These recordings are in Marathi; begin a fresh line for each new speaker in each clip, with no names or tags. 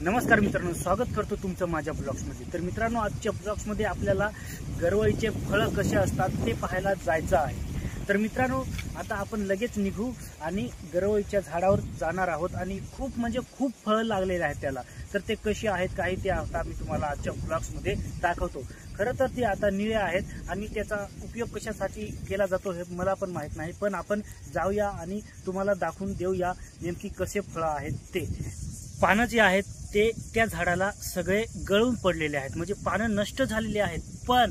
नमस्कार मित्रांनो, स्वागत करतो तुमचं माझ्या ब्लॉग्समध्ये। तर मित्रांनो, आजच्या ब्लॉग्समध्ये आपल्याला गरवळीचे फळं कसे असतात ते पाहायला जायचं आहे। तर मित्रांनो, आता आपण लगेच निघू आणि गरवळीच्या झाडावर जाणार आहोत आणि खूप फळं लागलेले आहेत त्याला। तर ते कसे आहेत काय ते आता मी तुम्हाला आजच्या ब्लॉग्समध्ये दाखवतो। खरं तर ते आता निळे आहेत आणि त्याचा उपयोग कशासाठी केला जातो हे मला पण माहित नाही, पण आपण जाऊया आणि तुम्हाला दाखवून देऊया नेमकी कसे फळं आहेत ते। पानं जे आहेत ते त्या झाडाला सगळे गळून पडलेले आहेत, म्हणजे पानं नष्ट झालेली आहेत, पण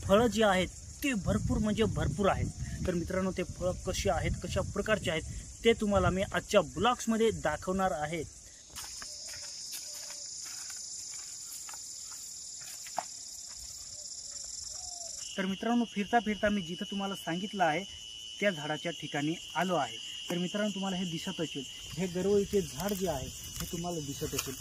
फळं जी आहेत ते भरपूर आहेत। तर मित्रांनो, ते फळं कशी आहेत, कशा प्रकारचे आहेत ते तुम्हाला मी आजच्या ब्लॉग्समध्ये दाखवणार आहे। तर मित्रांनो, फिरता फिरता मी जिथं तुम्हाला सांगितलं आहे त्या झाडाच्या ठिकाणी आलो आहे। तर मित्रांनो, तुम्हाला हे दिसत असेल, हे गरवळीचे झाड जे आहे हे तुम्हाला दिसत असेल,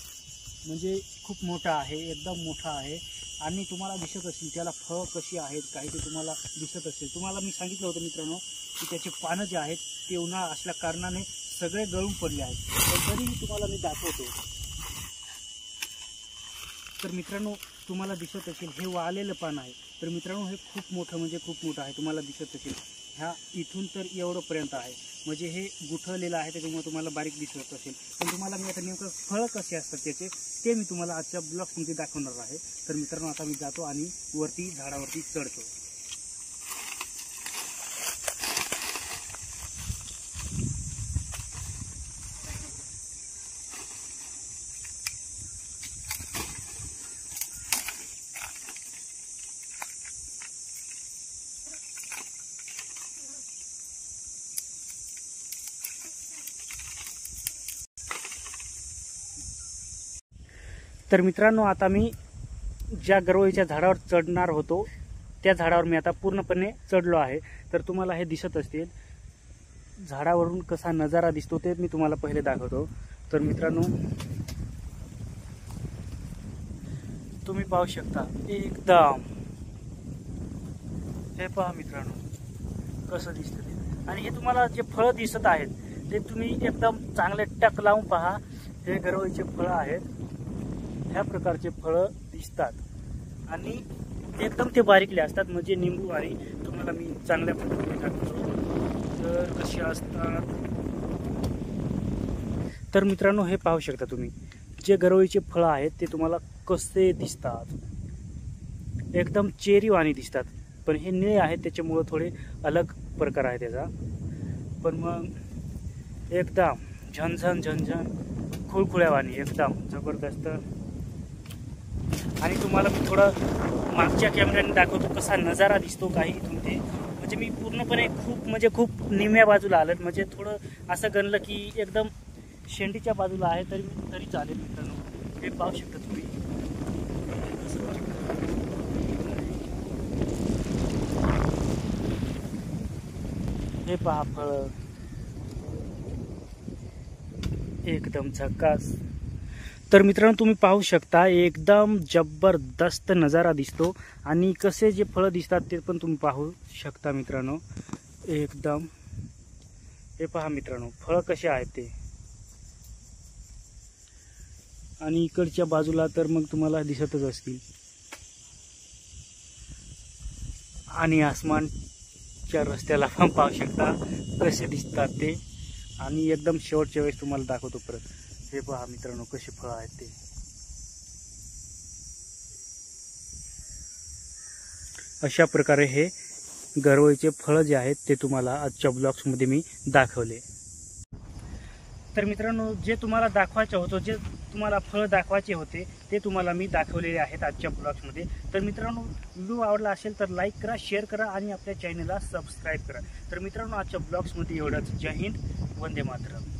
म्हणजे खूप मोठा आहे, एकदम मोठा आहे आणि तुम्हाला दिसत असेल त्याला फळं कशी आहेत काही ते तुम्हाला दिसत असेल। तुम्हाला मी सांगितलं होतं मित्रांनो की त्याचे पानं जे आहेत ते उन्हाळा असल्या कारणाने सगळे गळून पडले आहेत, पण तरीही तुम्हाला मी दाखवतो। तर मित्रांनो, तुम्हाला दिसत असेल हे वाळलेलं पान आहे। तर मित्रांनो, हे खूप मोठं आहे, तुम्हाला दिसत असेल ह्या इथून तर एवढंपर्यंत आहे, म्हणजे हे गुठळलेलं आहे, त्याच्यामुळे तुम्हाला बारीक दिसत असेल। पण तुम्हाला मी आता नेमकं फळं कसे असतात त्याचे ते मी तुम्हाला आजच्या ब्लॉग्समध्ये दाखवणार आहे। तर मित्रांनो, आता मी जातो आणि वरती झाडावरती चढतो। तर मित्रांनो, आता मी ज्या गरवळीच्या झाडावर चढणार होतो त्या झाडावर मी आता पूर्णपणे चढलो आहे। तर तुम्हाला हे दिसत असतील झाडावरून कसा नजारा दिसतो ते मी तुम्हाला पहिले दाखवतो। तर मित्रांनो, तुम्ही पाहू शकता एकदम, हे पहा मित्रांनो कसं दिसतं ते। आणि हे तुम्हाला जे फळं दिसत आहेत ते तुम्ही एकदम चांगले टक लावून पहा, हे गरवळीचे फळं आहेत, ह्या प्रकारचे फळं दिसतात आणि एकदम ते बारीकले असतात, म्हणजे निंबू आणि तुम्हाला मी चांगल्या पद्धतीने दाखवतो तर कसे असतात। तर मित्रांनो, हे पाहू शकता तुम्ही जे गरवळीचे फळं आहेत ते तुम्हाला कसे दिसतात, एकदम चेरीवाणी दिसतात, पण हे निळे आहेत त्याच्यामुळं थोडे अलग प्रकार आहे त्याचा, पण मग एकदम झणझण खुळखुळ्यावाणी एकदम जबरदस्त। आणि तुम्हाला मी थोडं मागच्या कॅमेऱ्याने दाखवतो कसा नजारा दिसतो काही इथून ते, म्हणजे मी पूर्णपणे खूप निम्या बाजूला आलं, म्हणजे थोडं असं गणलं की एकदम शेंडीच्या बाजूला आहे तरी चालेल। मित्रांनो, हे पाहू शकता तुम्ही, हे पहा फळ एकदम झकास। तर मित्रांनो, तुम्ही पाहू शकता एकदम जबरदस्त नजारा दिसतो आणि कसे जे फळं दिसतात ते पण तुम्ही पाहू शकता मित्रांनो एकदम। हे पहा मित्रांनो, फळं कसे आहेत ते, आणि इकडच्या बाजूला तर मग तुम्हाला दिसतच असतील, आणि आसमानच्या रस्त्याला पण पाहू शकता कसे दिसतात ते। आणि एकदम शेवटच्या वेळेस तुम्हाला दाखवतो परत, हे पहा मित्रांनो कसे फळं आहेत ते। अशा प्रकारे हे गरवळीचे फळं जे आहेत ते तुम्हाला आजच्या ब्लॉग्समध्ये मी दाखवले। तर मित्रांनो, जे तुम्हाला दाखवायचं होतं, जे तुम्हाला फळं दाखवायचे होते ते तुम्हाला मी दाखवलेले आहेत आजच्या ब्लॉग्समध्ये। तर मित्रांनो, व्हिडिओ आवडला असेल तर लाईक करा, शेअर करा आणि आपल्या चॅनलला सबस्क्राईब करा। तर मित्रांनो, आजच्या ब्लॉग्समध्ये एवढंच। जय हिंद, वंदे मातरम।